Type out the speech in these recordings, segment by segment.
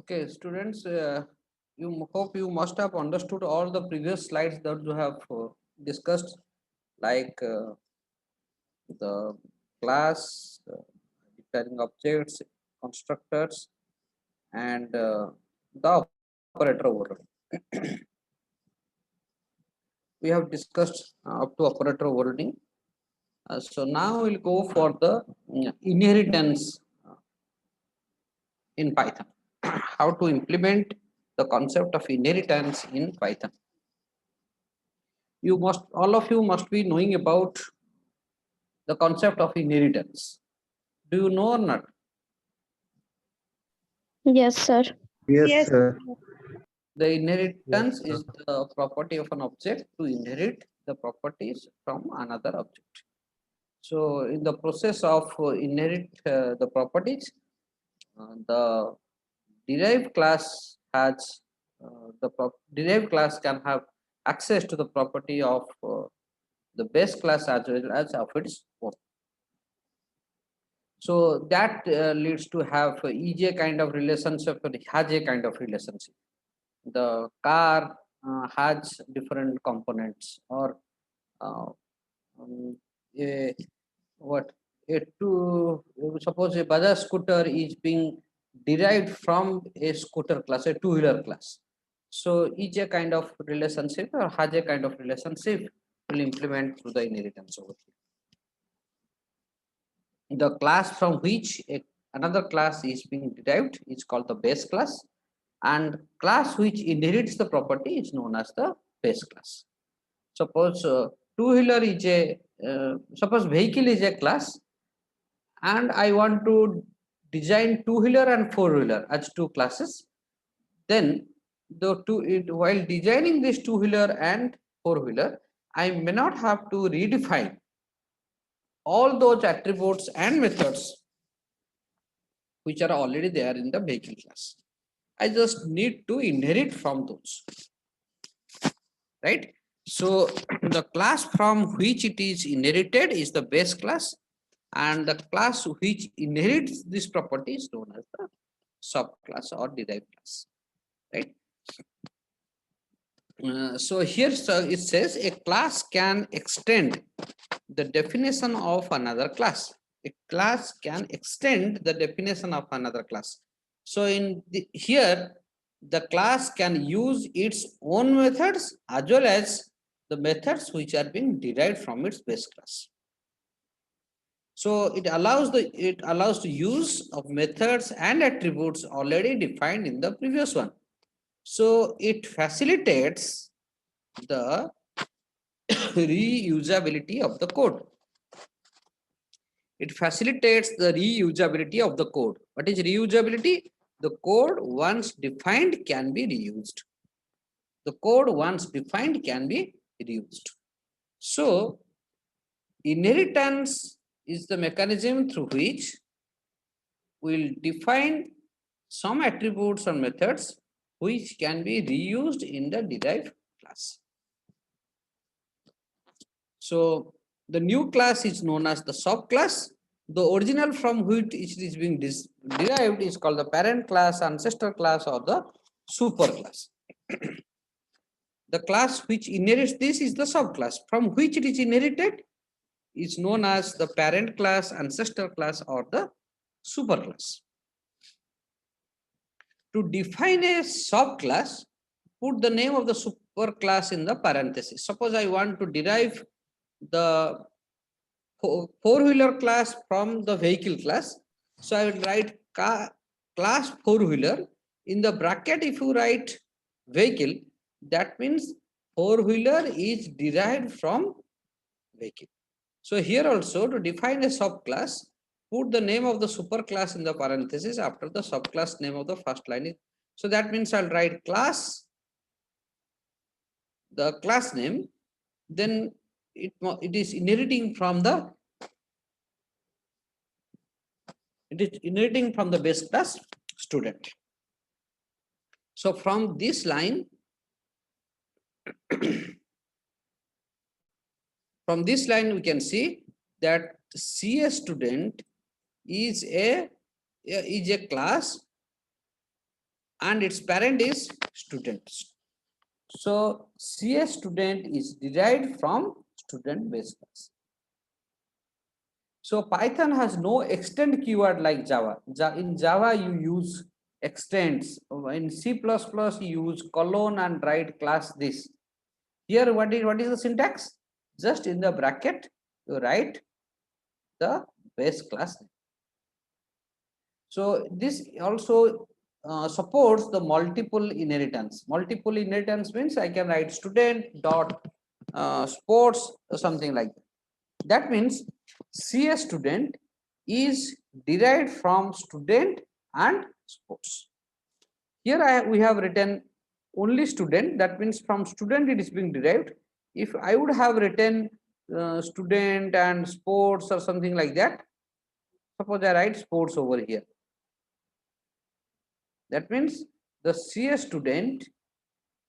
Okay, students, you hope you must have understood all the previous slides that you have discussed, like the class, declaring objects, constructors, and the operator overload. We have discussed up to operator overloading. So now we'll go for the inheritance in Python. How to implement the concept of inheritance in Python. All of you must be knowing about the concept of inheritance. Do you know or not? Yes, sir. Yes, sir. The inheritance Yes, is the property of an object to inherit the properties from another object. So in the process of inherit the properties, the derived class has derived class can have access to the property of the base class as well as of its own. So that leads to have EJ kind of relationship and has a kind of relationship. The car has different components, or uh, um, a, what a two suppose a Bajaj scooter is being derived from a scooter class, a two-wheeler class. So each a kind of relationship or has a kind of relationship will implement through the inheritance over here. The class from which another class is being derived is called the base class, and class which inherits the property is known as the base class. Suppose two-wheeler is a suppose vehicle is a class, and I want to design two-wheeler and four-wheeler as two classes. Then while designing this two-wheeler and four-wheeler, I may not have to redefine all those attributes and methods which are already there in the vehicle class. I just need to inherit from those, right? So the class from which it is inherited is the base class, and the class which inherits this property is known as the subclass or derived class, right? So here it says a class can extend the definition of another class. A class can extend the definition of another class. So here, the class can use its own methods as well as the methods which are being derived from its base class. So it allows the use of methods and attributes already defined in the previous one. So it facilitates the reusability of the code. It facilitates the reusability of the code. What is reusability? The code once defined can be reused. The code once defined can be reused. So inheritance is the mechanism through which we'll define some attributes or methods which can be reused in the derived class. So the new class is known as the subclass. The original from which it is being derived is called the parent class, ancestor class, or the superclass. The class which inherits this is the subclass. From which it is inherited is known as the parent class, ancestor class, or the superclass. To define a subclass, put the name of the superclass in the parenthesis. Suppose I want to derive the four-wheeler class from the vehicle class. So I will write class four-wheeler. In the bracket, if you write vehicle, that means four-wheeler is derived from vehicle. So here also, to define a subclass, put the name of the superclass in the parenthesis after the subclass name of the first line. So that means I'll write class, the class name, then it is inheriting from the base class student. So from this line, we can see that CS student is a class and its parent is students. So CS student is derived from student base class. So Python has no extend keyword like Java. In Java you use extends. In C++ you use colon and write class this. Here what is the syntax? Just in the bracket you write the base class. So this also supports the multiple inheritance. Multiple inheritance means I can write student dot sports or something like that. That means CS student is derived from student and sports. Here we have written only student. That means from student it is being derived. If I would have written student and sports or something like that, suppose I write sports over here. That means the CS student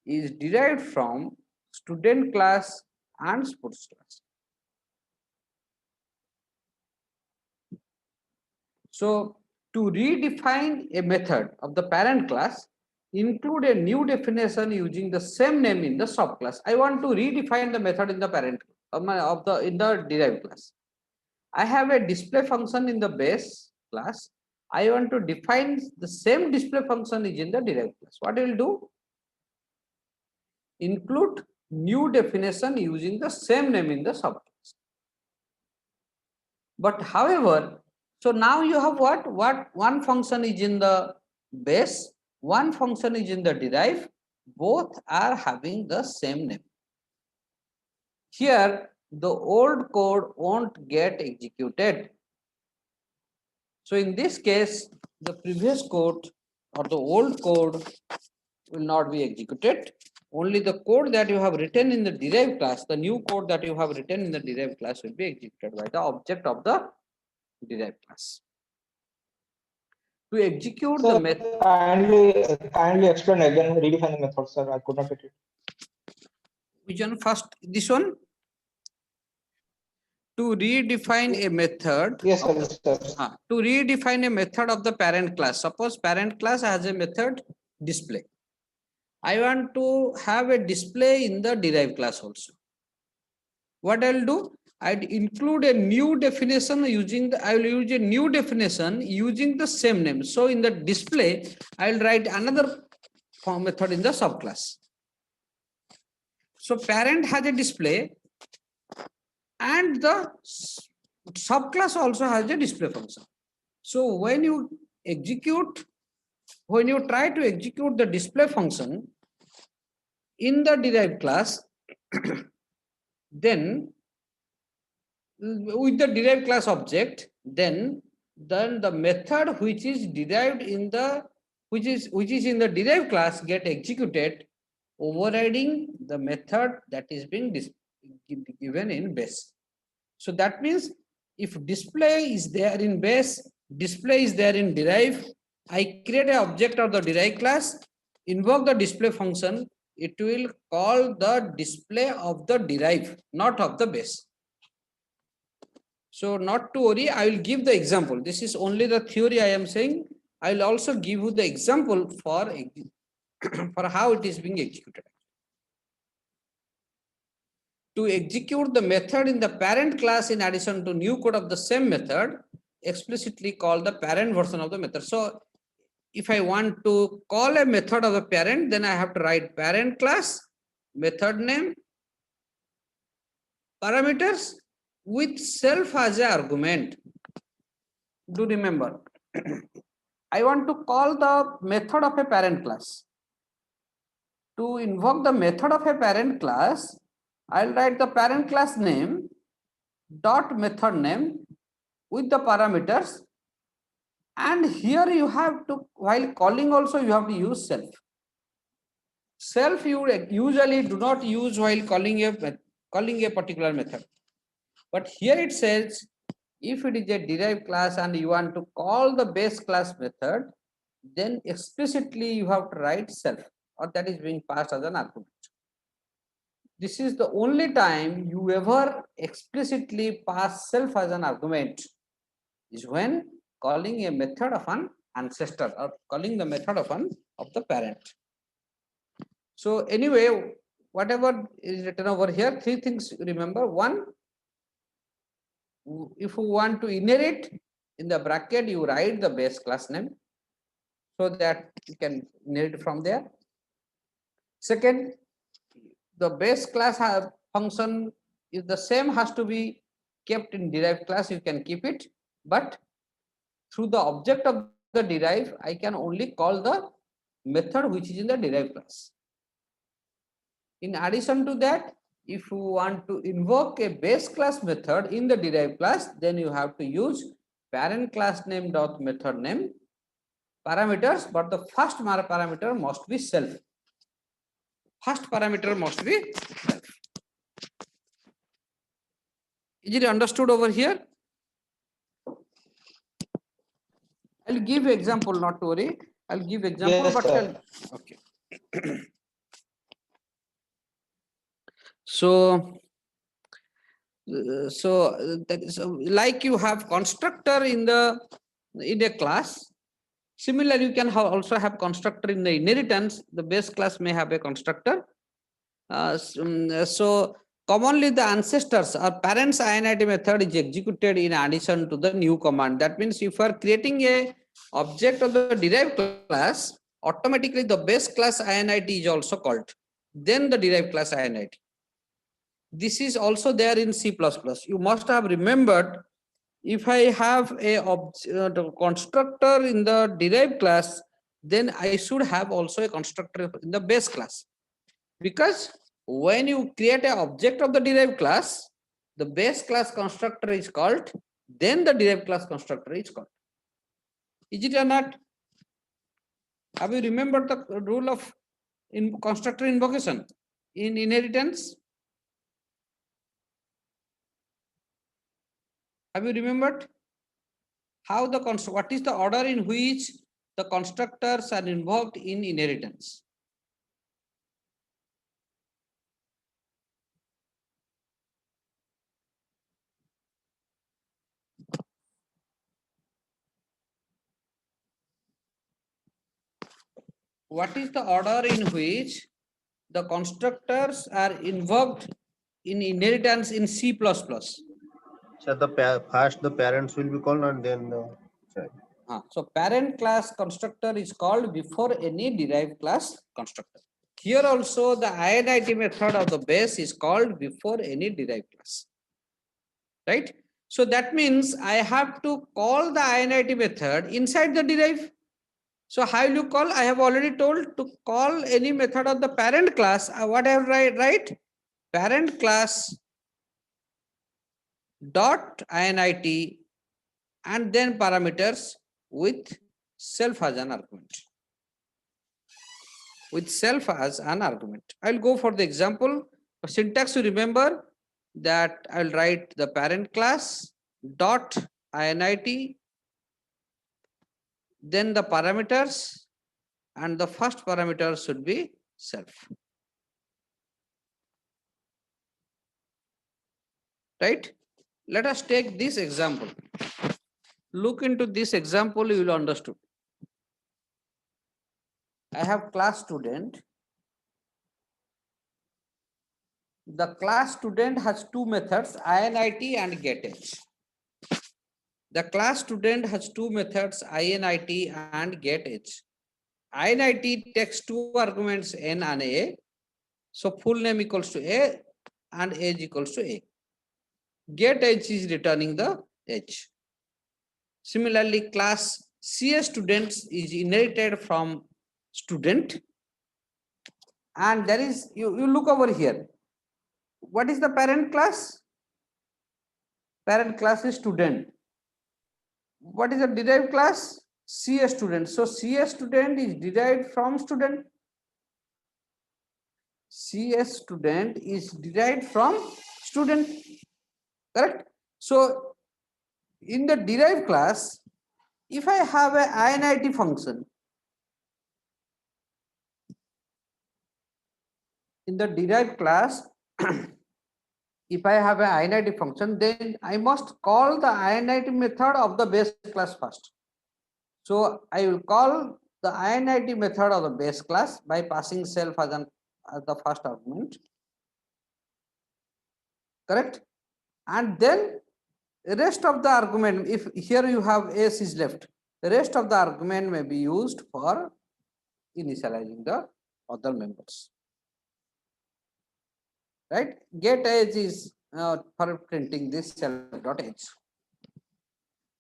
is derived from student class and sports class. So to redefine a method of the parent class, include a new definition using the same name in the subclass. I want to redefine the method in the parent in the derived class. I have a display function in the base class. I want to define the same display function is in the derived class. What I will do? Include new definition using the same name in the subclass. But however, so now you have what one function is in the base, one function is in the derive, both are having the same name. Here the old code won't get executed. So in this case, the previous code or the old code will not be executed. Only the code that you have written in the derived class, the new code that you have written in the derived class will be executed by the object of the derived class. To execute the method. Kindly explain again, redefine the method, sir. I could not get it. Which one first? This one? To redefine a method. Yes, sir. To redefine a method of the parent class. Suppose parent class has a method display. I want to have a display in the derived class also. What I'll do? I'd include a new definition using the, I will use a new definition using the same name. So in the display, I'll write another method in the subclass. So parent has a display and the subclass also has a display function. So when you try to execute the display function in the derived class, then with the derived class object, then the method which is derived in the which is in the derived class get executed, overriding the method that is being given in base. So that means if display is there in base, display is there in derive, I create an object of the derived class, invoke the display function, it will call the display of the derive, not of the base. So not to worry, I will give the example. This is only the theory I am saying. I will also give you the example for how it is being executed. To execute the method in the parent class in addition to new code of the same method, explicitly call the parent version of the method. So if I want to call a method of the parent, then I have to write parent class, method name, parameters with self as an argument. Do remember, I want to call the method of a parent class. To invoke the method of a parent class, I'll write the parent class name dot method name with the parameters, and here you have to, while calling also you have to use self. Self you usually do not use while calling a particular method, but here it says if it is a derived class and you want to call the base class method, then explicitly you have to write self, or that is being passed as an argument. This is the only time you ever explicitly pass self as an argument, is when calling a method of an ancestor or calling the method of the parent. So anyway, whatever is written over here, three things remember. One, if you want to inherit, in the bracket you write the base class name so that you can inherit from there. Second, the base class function is the same, has to be kept in derived class. You can keep it, but through the object of the derive, I can only call the method which is in the derived class. In addition to that, if you want to invoke a base class method in the derived class, then you have to use parent class name dot method name parameters, but the first parameter must be self. First parameter must be self. Is it understood over here? I'll give example, not to worry. I'll give example, Yes, but sir. okay. So that is like you have constructor in a class. Similarly, you can also have constructor in the inheritance. The base class may have a constructor. So commonly the ancestors or parents init method is executed in addition to the new command. That means if you are creating a object of the derived class, automatically the base class init is also called. Then the derived class init. This is also there in C++. You must have remembered, if I have a constructor in the derived class, then I should have also a constructor in the base class. Because when you create an object of the derived class, the base class constructor is called, then the derived class constructor is called. Is it or not? Have you remembered the rule of constructor invocation in inheritance? Have you remembered how the what is the order in which the constructors are invoked in inheritance? What is the order in which the constructors are invoked in inheritance in C++? So first the parents will be called and then the child. So parent class constructor is called before any derived class constructor. Here also the init method of the base is called before any derived class. Right? So that means I have to call the init method inside the derive. So how will you call? I have already told to call any method of the parent class. What I have write? Parent class dot init and then parameters with self as an argument. With self as an argument. I'll go for the example. For syntax, you remember that I'll write the parent class dot init, then the parameters, and the first parameter should be self. Right? Let us take this example. Look into this example, you will understand. I have class student. The class student has two methods, init and getAge. The class student has two methods, init and getAge. Init takes two arguments, n and a. So full name equals to a and age equals to a. GetAge is returning the age. Similarly, class CS students is inherited from student. And there is, you look over here. What is the parent class? Parent class is student. What is the derived class? CS student. So CS student is derived from student. CS student is derived from student. Correct? So in the derived class, if I have a init function, in the derived class, if I have an init function, then I must call the init method of the base class first. So I will call the init method of the base class by passing self as the first argument, correct? And then the rest of the argument, if here you have s is left, the rest of the argument may be used for initializing the other members, right? Get age is for printing this self dot age.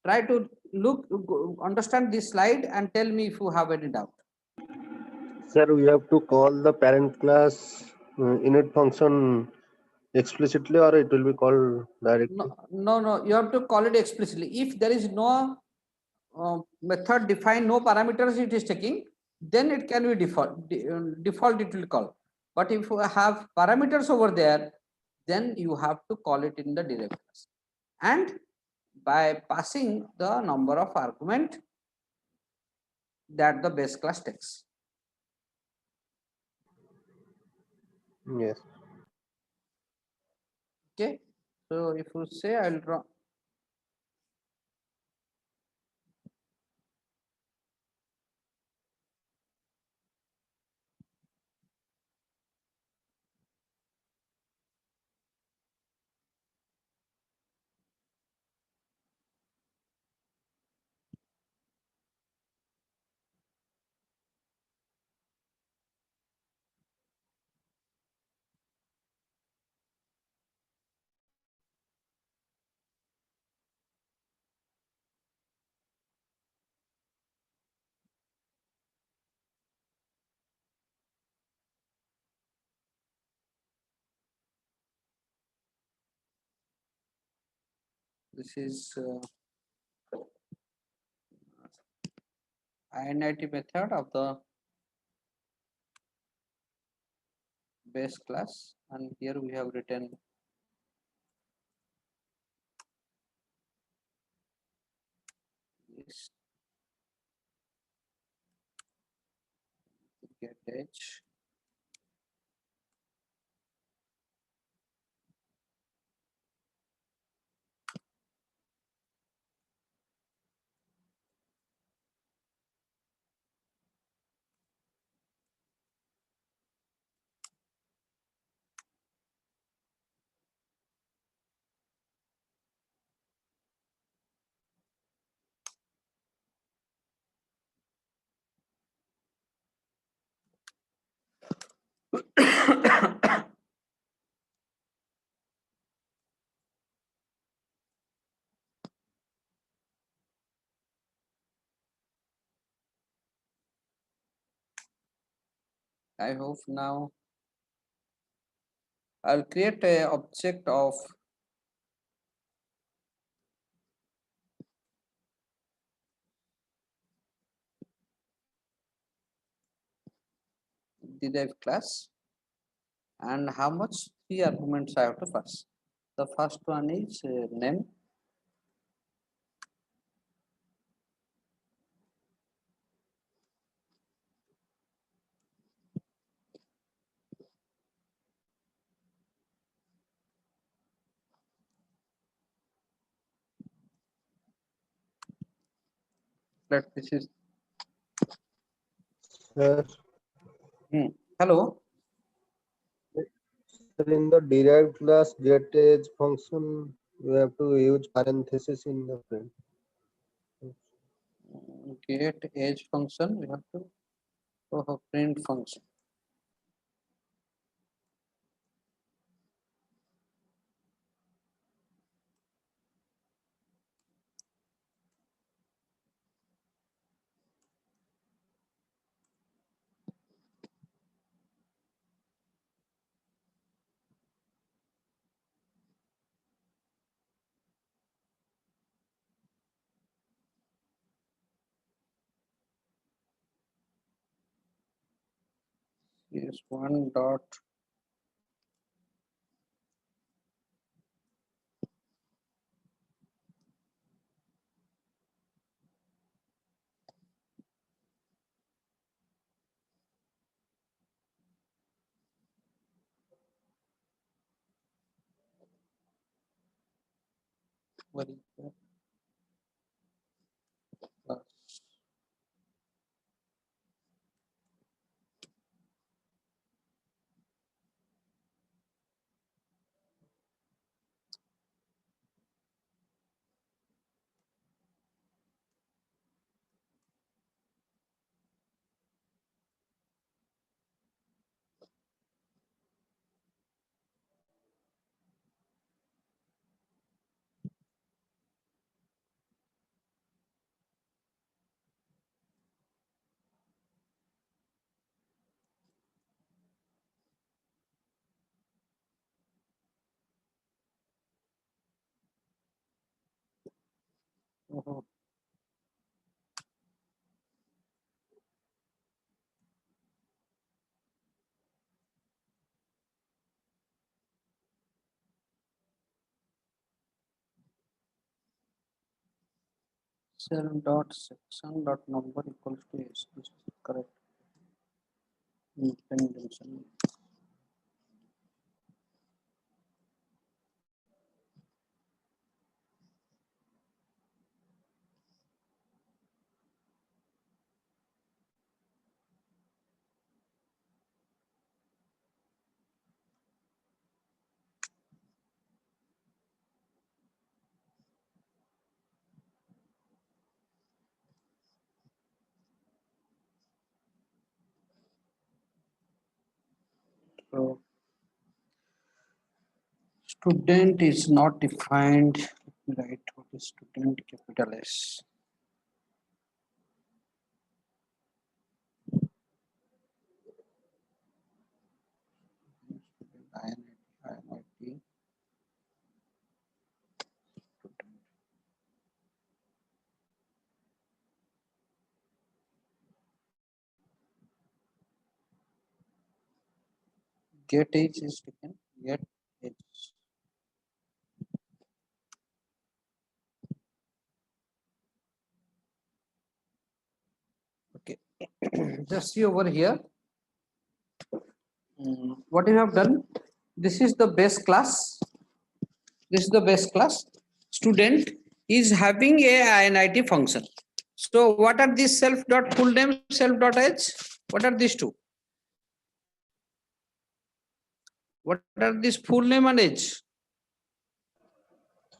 Try to understand this slide and tell me if you have any doubt. Sir, we have to call the parent class init function explicitly, or it will be called directly? No, you have to call it explicitly. If there is no method defined, no parameters it is taking, then it can be default. Default it will call. But if you have parameters over there, then you have to call it in the derived class. And by passing the number of argument that the base class takes. Yes. Okay. So if you say I'll draw. This is init method of the base class, and here we have written this get age. I hope now I'll create a object of derived class, and how much 3 arguments I have to pass. The first one is name, let this is Sir, hello. sir, in the derived class get age function, you have to use parenthesis in the print. Get age function, we have to go for print function. Is one dot what is that? Plus Oh. Cell dot section dot number equals to s. This is correct. Indentation. So student is not defined. Right? What is student? Capital S. INIT. Get age is taken. Get age. Okay. Just see over here. What you have done? This is the base class. This is the base class. Student is having a INIT function. So what are these self dot full name, self dot age? What are these two? What are these full name and age?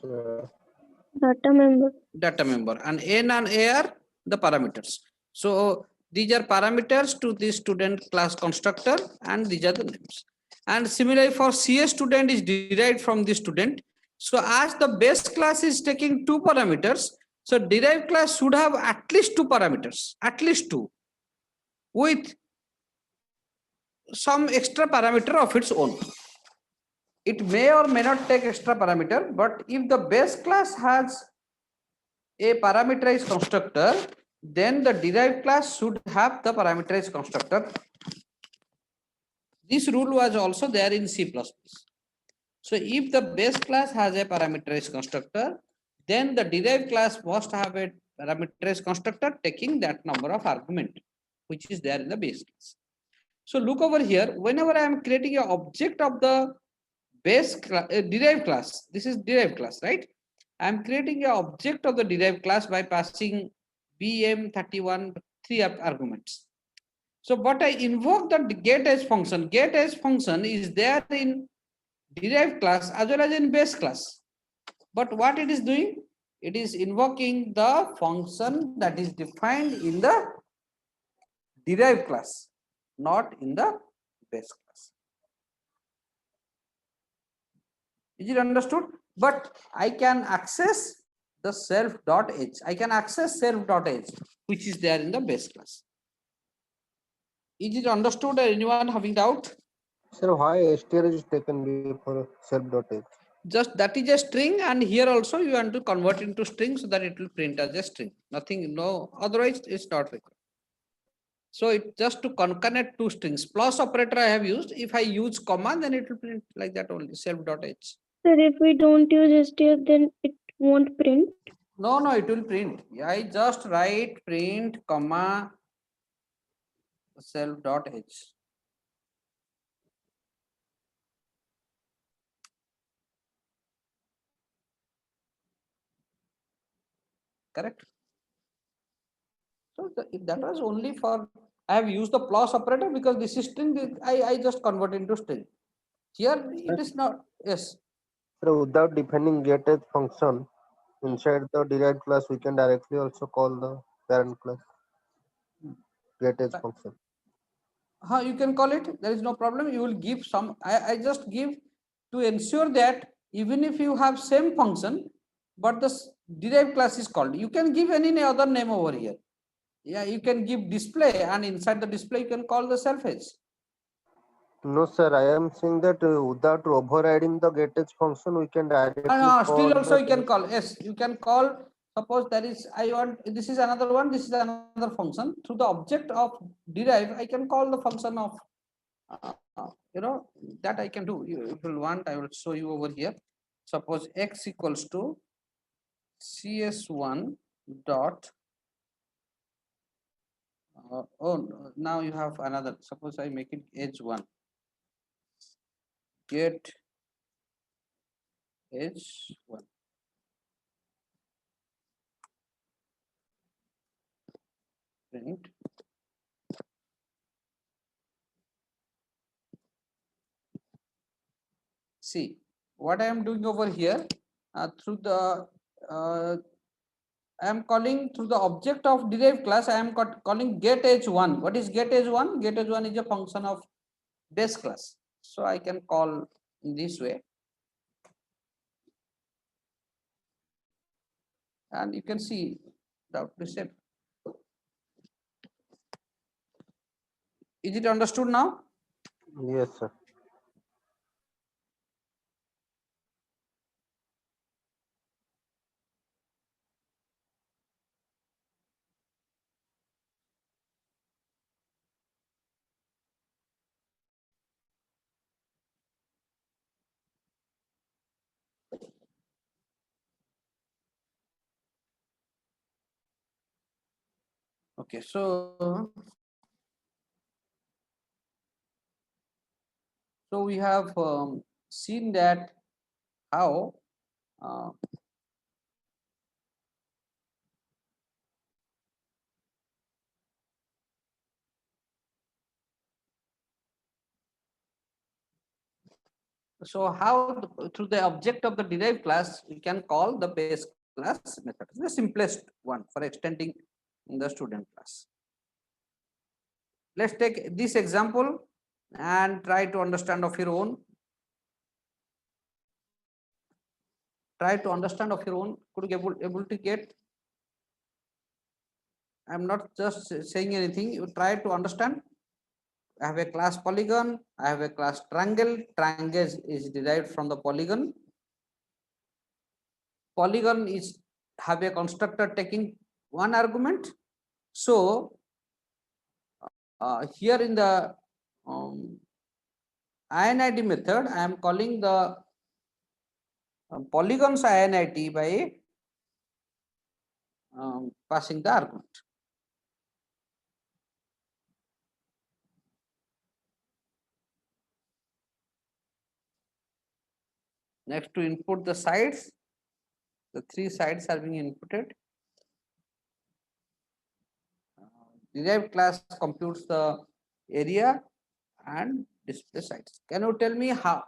Data member. Data member, and N and A are the parameters. So these are parameters to the student class constructor, and these are the names. And similarly for CS student is derived from the student. So as the base class is taking two parameters, so derived class should have at least two parameters, at least two, with some extra parameter of its own. It may or may not take extra parameter, but if the base class has a parameterized constructor, then the derived class should have the parameterized constructor. This rule was also there in C++. So if the base class has a parameterized constructor, then the derived class must have a parameterized constructor taking that number of argument, which is there in the base class. So look over here, whenever I am creating an object of the base class, derived class, this is derived class, right? I am creating an object of the derived class by passing bm31 three arguments. So what I invoke the getAge function. getAge function is there in derived class as well as in base class. But what it is doing? It is invoking the function that is defined in the derived class, not in the base class. Is it understood? But I can access the self.h. I can access self.h, which is there in the base class. Is it understood? Anyone having doubt? Sir, why str is taken before self.h? Just that is a string, and here also you want to convert into string so that it will print as a string. Nothing, no, otherwise it's not required. So it just to concatenate two strings. Plus operator I have used. If I use comma, then it will print like that only, self.h. Sir, if we don't use str, then it won't print. No, no, it will print. I just write print comma self.h. Correct. So that was only for, I have used the plus operator because this is string. I just convert into string. Here it is not. Yes. So without defining getAge function inside the derived class, we can directly also call the parent class getAge function. You can call it. There is no problem. You will give some. I just give to ensure that even if you have same function, but the derived class is called. You can give any other name over here. Yeah, you can give display, and inside the display you can call the self-edge. No, sir. I am saying that without overriding the getAge function, we can directly Still call also the you can call. Yes, you can call Suppose that is I want, this is another one, this is another function. Through the object of derive, I can call the function of that I can do. If you want, I will show you over here. Suppose x equals to cs1 dot now you have another. Suppose I make it edge1, get edge1. Print. See what I am doing over here through the I am calling through the object of derived class. I am calling get edge1. What is get edge1? Get edge1 is a function of base class. So I can call in this way, and you can see the same. Is it understood now? Yes, sir. Okay, so we have seen that how through the object of the derived class we can call the base class method. It's the simplest one for extending the student class. Let's take this example and try to understand of your own. Try to understand of your own. Could you able to get? I'm not just saying anything. You try to understand. I have a class polygon. I have a class triangle. Triangle is derived from the polygon. Polygon is have a constructor taking one argument. So here in the INIT method, I am calling the polygons INIT by passing the argument. Next, to input the sides, the three sides are being inputted. Derived class computes the area and display sides. Can you tell me how,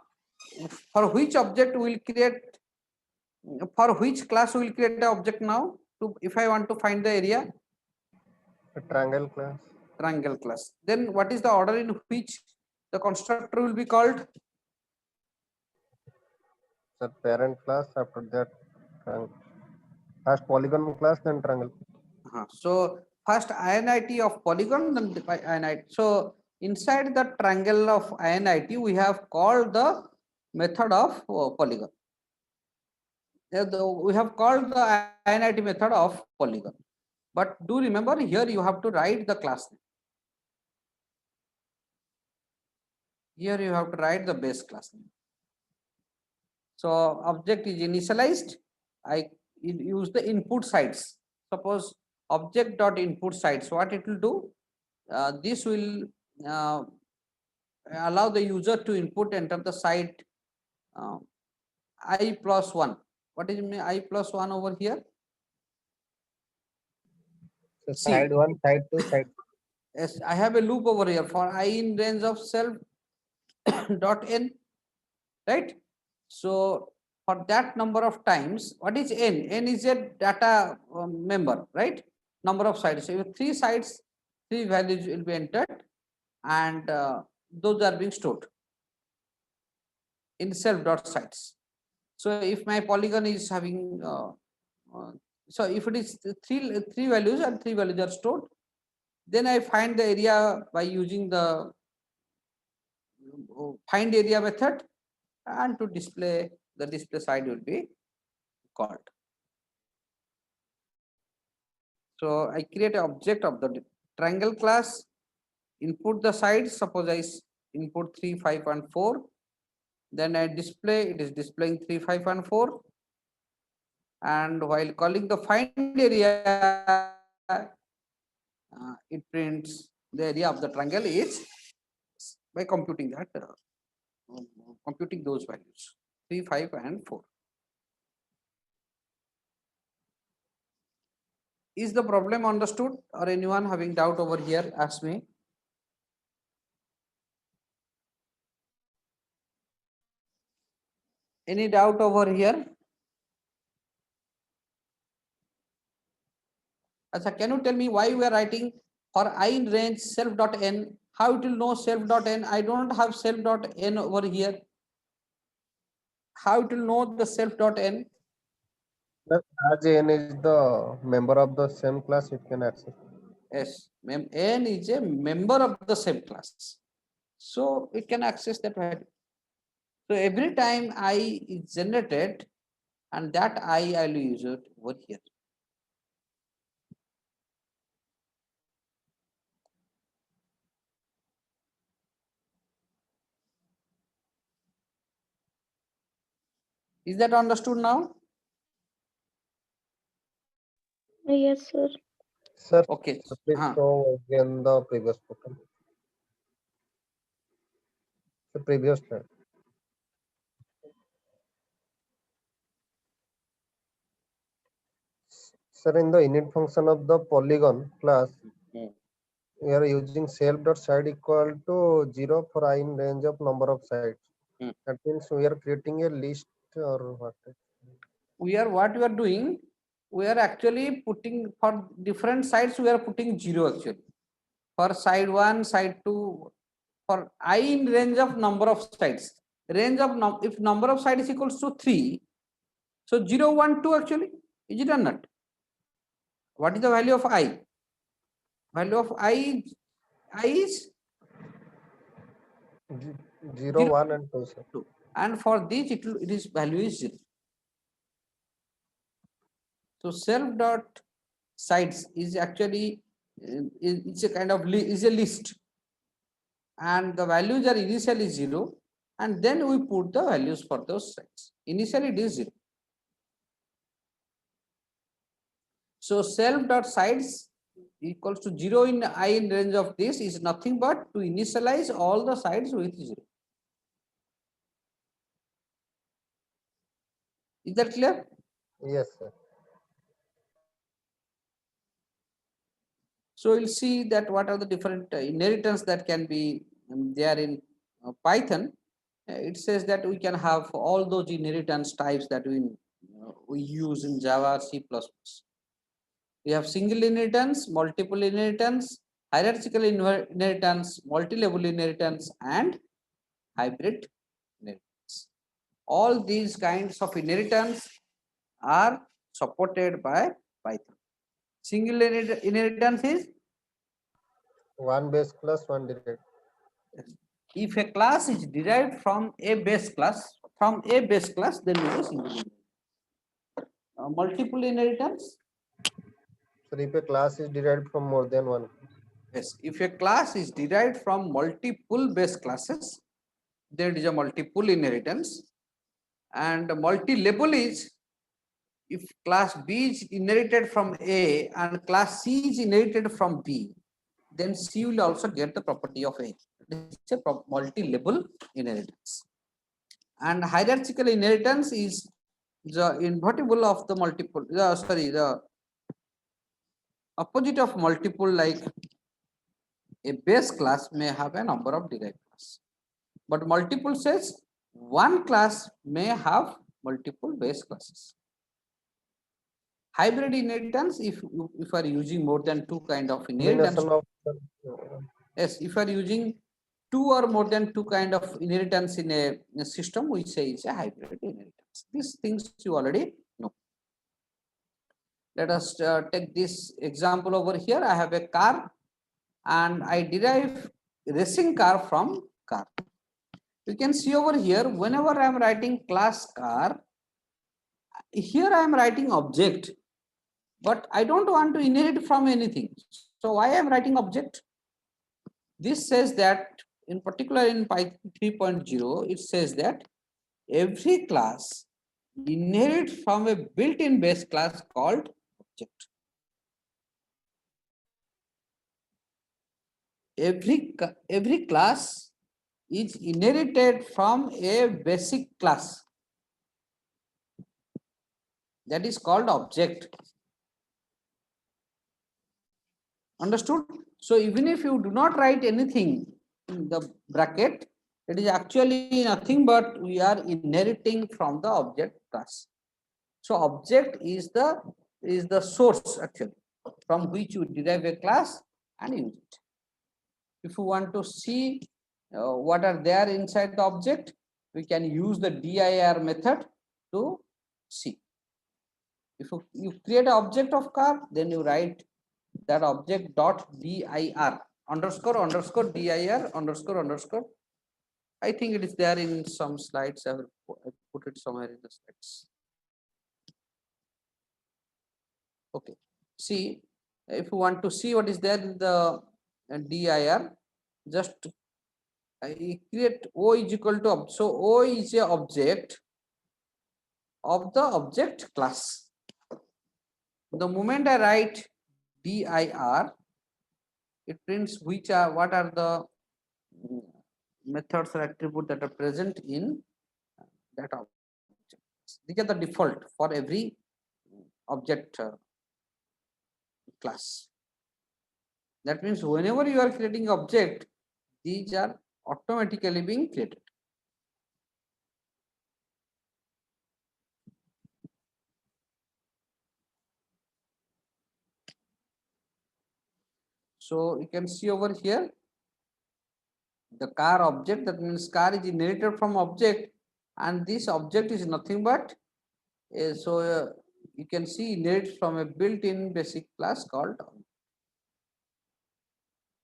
for which object we will create, for which class we will create the object now? If I want to find the area, A triangle class. Triangle class. Then what is the order in which the constructor will be called? Sir, parent class, after that triangle. First polygon class, then triangle. So first INIT of polygon, then INIT. So inside the triangle of INIT, we have called the method of polygon. We have called the INIT method of polygon. But do remember, here you have to write the class name. Here you have to write the base class name. So object is initialized. I use the input sides. Suppose object dot input sides. What it will do? This will allow the user to input enter the side I plus 1. What is I plus 1 over here? So side 1, side 2, side. Yes, I have a loop over here for I in range of self dot n, right? So for that number of times, what is n? N is a data member, right? Number of sides. So three sides, three values will be entered, and those are being stored in self dot sides. So if my polygon is having so if it is three values and three values are stored, then I find the area by using the find area method, and to display the display side will be called. So I create an object of the triangle class, input the sides, suppose I input 3, 5 and 4. Then I display, it is displaying 3, 5 and 4. And while calling the find area, it prints the area of the triangle is by computing that, computing those values 3, 5 and 4. Is the problem understood, or anyone having doubt over here? Ask me. Any doubt over here? Achha, can you tell me why we are writing for I in range self dot n? How it will know self dot n? I don't have self dot n over here. How it will know the self dot n? But as n is the member of the same class, it can access. Yes, n is a member of the same class, so it can access that value. So every time I is generated, and that I will use it over here. Is that understood now? Yes, sir. Sir, Okay. please show again the previous program. The previous slide. Sir, in the init function of the polygon class, we are using self.side equal to 0 for I in range of number of sides. That means we are creating a list or what? What we are doing, we are actually putting for different sides, we are putting 0 actually. For side 1, side 2, for I in range of number of sides. Range of if number of sides is equals to 3, so 0, 1, 2 actually, is it or not? What is the value of I? Value of I is 0, 1 and 2, sir. And for this it is value is 0. So self dot sides is actually it's a kind of is a list, and the values are initially 0, and then we put the values for those sides. Initially it is 0. So self dot sides equals to 0 in I in range of this is nothing but to initialize all the sides with 0. Is that clear? Yes, sir. So we'll see that what are the different inheritance that can be there in Python. It says that we can have all those inheritance types that we use in Java, C++. We have single inheritance, multiple inheritance, hierarchical inheritance, multi-level inheritance, and hybrid inheritance. All these kinds of inheritance are supported by Python. Single inheritance is one base class, one derived. if a class is derived from a base class, then it is single inheritance. Multiple inheritance. So if a class is derived from more than one. Yes, if a class is derived from multiple base classes, then it is a multiple inheritance. And multi-level is if class B is inherited from A and class C is inherited from B, then C will also get the property of A. It's a multi-level inheritance. And hierarchical inheritance is the invertible of the multiple, the opposite of multiple, like a base class may have a number of derived classes. But multiple says one class may have multiple base classes. Hybrid inheritance, if you are using more than two kind of inheritance. Yes, if you are using two or more than two kind of inheritance in a system, we say it's a hybrid inheritance. These things you already know. Let us take this example over here. I have a car and I derive racing car from car. You can see over here, whenever I am writing class car, here I am writing object. but I don't want to inherit from anything. So why I am writing object? This says that in particular in Python 3.0, it says that every class inherits from a built-in base class called object. Every class is inherited from a basic class that is called object. Understood? So even if you do not write anything in the bracket, it is actually nothing but we are inheriting from the object class. So object is the source actually from which you derive a class and use it. If you want to see what are there inside the object, we can use the dir method to see. If you create an object of car, then you write that object dot dir underscore dir underscore. I think it is there in some slides. I will put it somewhere in the slides. Okay. See, if you want to see what is there in the dir, just create O is equal to, so O is a object of the object class. The moment I write dir, it prints what are the methods or attributes that are present in that object. These are the default for every object class. That means whenever you are creating object, these are automatically being created. So you can see over here the car object, that means car is inherited from object, and this object is nothing but you can see inherits from a built-in basic class called.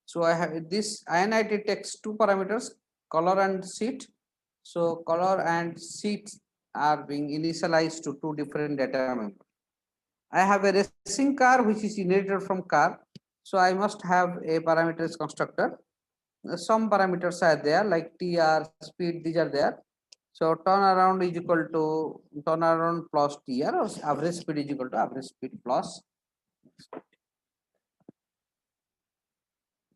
So I have this INIT takes two parameters, color and seat. So color and seat are being initialized to two different data members. I have a racing car which is inherited from car. So I must have a parameters constructor. Some parameters are there like TR, speed, these are there. So turnaround is equal to turnaround plus TR, or average speed is equal to average speed plus.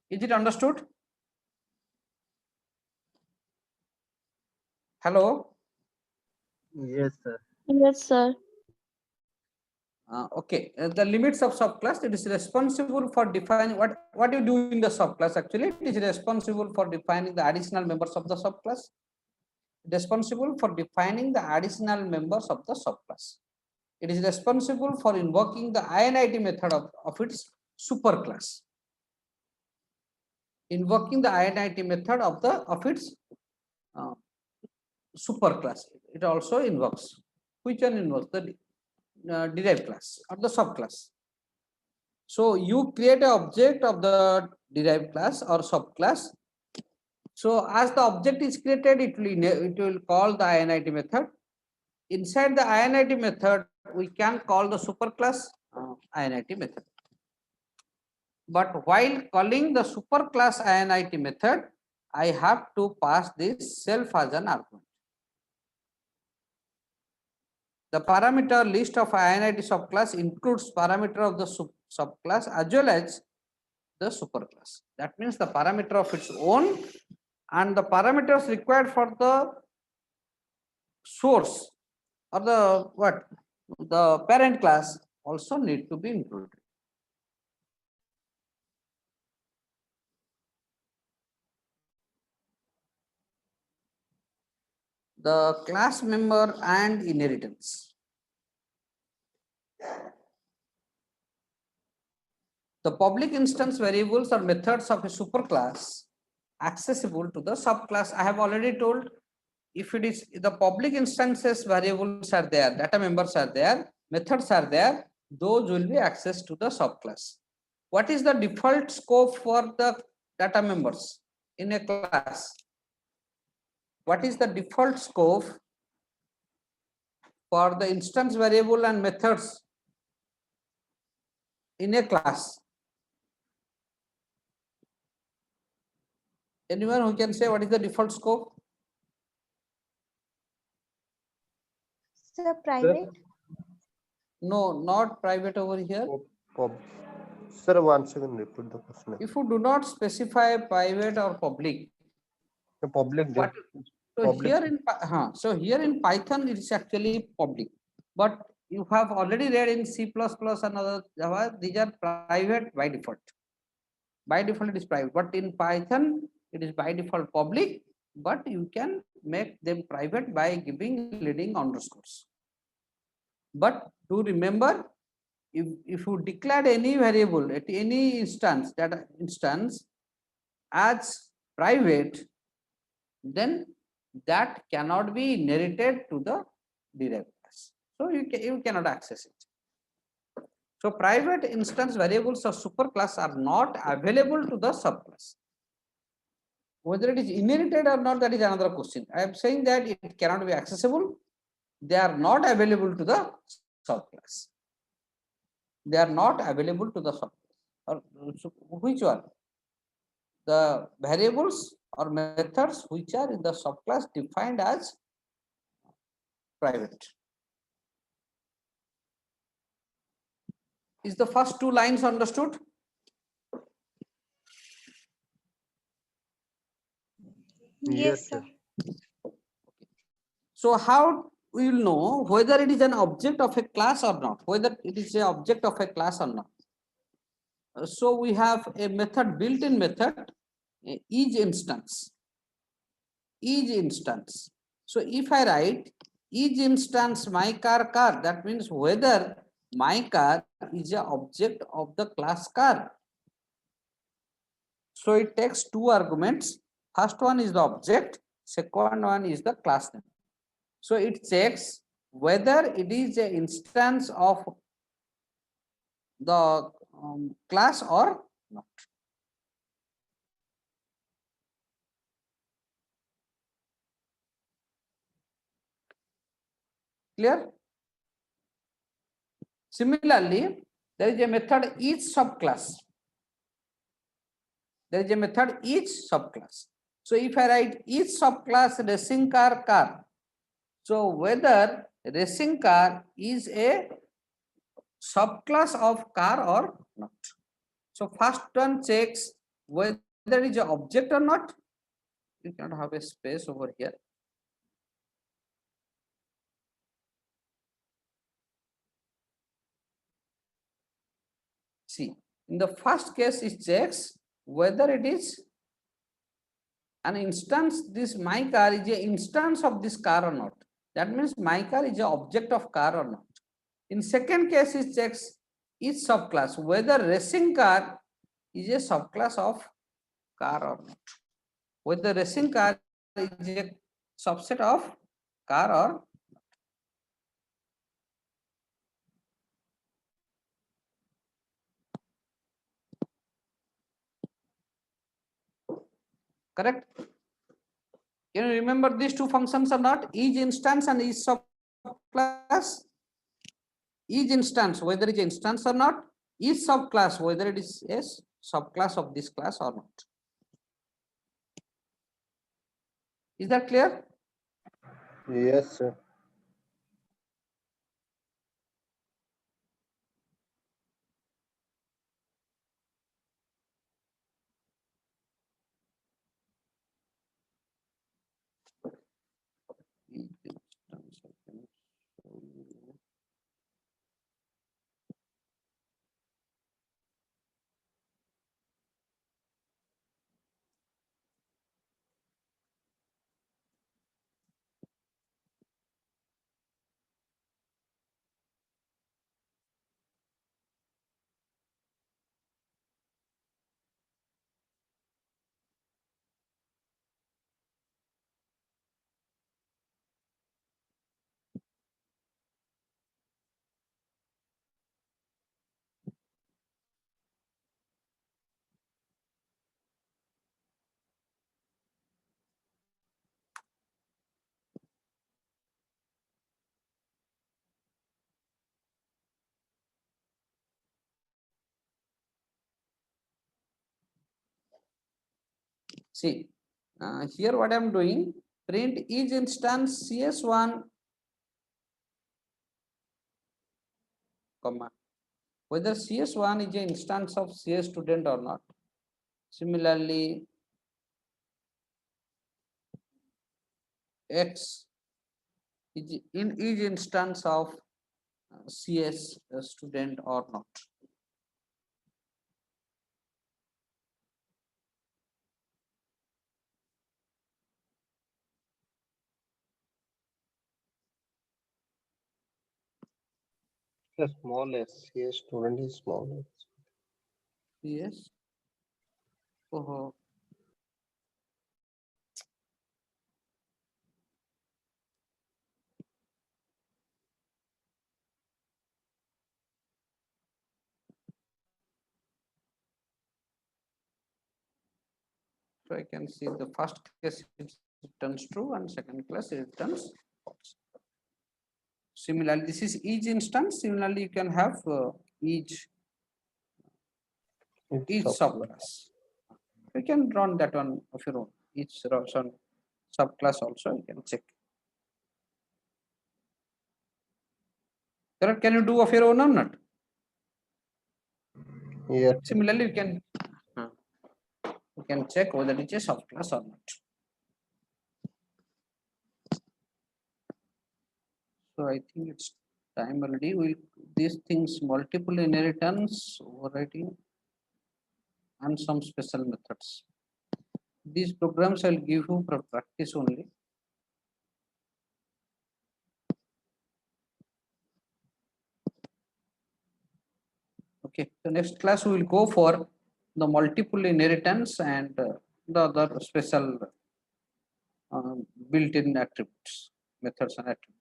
Is it understood? Hello? Yes, sir. Yes, sir. Okay, the limits of subclass, it is responsible for defining what you do in the subclass. Actually, it is responsible for defining the additional members of the subclass. Responsible for defining the additional members of the subclass. It is responsible for invoking the INIT method of its superclass. Invoking the INIT method of its superclass. It also invokes. Which one invokes? The derived class or the subclass. So you create an object of the derived class or subclass. So as the object is created, it will call the INIT method. Inside the INIT method, we can call the superclass INIT method. But while calling the superclass INIT method, I have to pass this self as an argument. The parameter list of INIT subclass includes parameter of the subclass as well as the superclass. That means the parameter of its own and the parameters required for the source or the parent class also need to be included. The class member and inheritance. The public instance variables or methods of a superclass accessible to the subclass. I have already told, if it is the public instances variables are there, data members are there, methods are there, those will be accessed to the subclass. What is the default scope for the data members in a class? What is the default scope for the instance variable and methods in a class? Anyone who can say what is the default scope? Sir, private. No, not private over here. Pub. Sir, one second, repeat the question. If you do not specify private or public, The public. what, so public. here in Python it is actually public, but you have already read in C++ and other Java, these are private by default. By default it is private, but in Python it is by default public, but you can make them private by giving leading underscores. But do remember, if you declare any variable at any instance, that instance as private, then that cannot be inherited to the derived class. So you cannot access it. So private instance variables of superclass are not available to the subclass. Whether it is inherited or not, that is another question. I am saying that it cannot be accessible. They are not available to the subclass. They are not available to the subclass. Or which one? The variables or methods which are in the subclass defined as private. Is the first two lines understood? Yes, sir. So how we will know whether it is an object of a class or not, whether it is an object of a class or not. So we have a method, built-in method, each instance. Each instance. So if I write each instance my car, that means whether my car is an object of the class car. So it takes two arguments. First one is the object, second one is the class name. So it checks whether it is an instance of the class or not. Clear? Similarly, there is a method each subclass. There is a method each subclass. So if I write each subclass racing car, so whether racing car is a subclass of car or not. So first one checks whether it is an object or not. You cannot have a space over here. See, in the first case it checks whether it is an instance, this my car is an instance of this car or not. That means my car is an object of car or not. In second case it checks each subclass whether racing car is a subclass of car or not. Whether racing car is a subset of car or correct. Can you remember these two functions or not? Each instance and each subclass. Each instance, whether it is instance or not, each subclass, whether it is a subclass of this class or not. Is that clear? Yes, sir. Each instance, I can show you. See, here what I am doing, print each instance CS1, comma, whether CS1 is an instance of CS student or not. Similarly, X is in each instance of CS student or not. The small s, yes, student is small s. Yes. Oh, so I can see the first case it returns true and second class it returns false. Similarly, this is each instance. Similarly, you can have each It's subclass. You can run that one of your own. Each subclass also you can check. Correct? Can you do of your own or not? yes. Similarly, you can check whether it is subclass or not. So I think it's time already. These things multiple inheritance, overriding, and some special methods. These programs I'll give you for practice only. Okay, the next class we will go for the multiple inheritance and the other special built-in attributes, methods and attributes.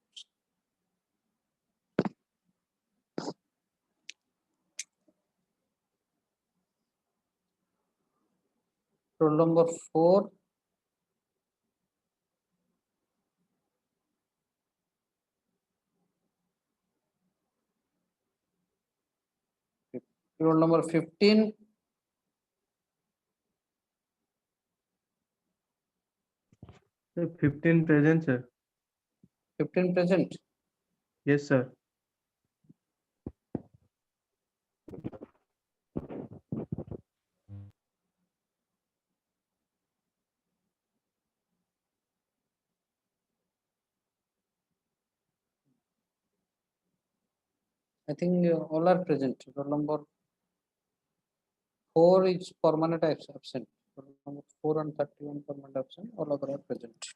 Roll number 4. Roll number 15. Sir, 15 present, sir. 15 present. Yes, sir. I think all are present. Roll number 4 is permanent absent. Roll number 4 and 31 permanent absent. All other are present.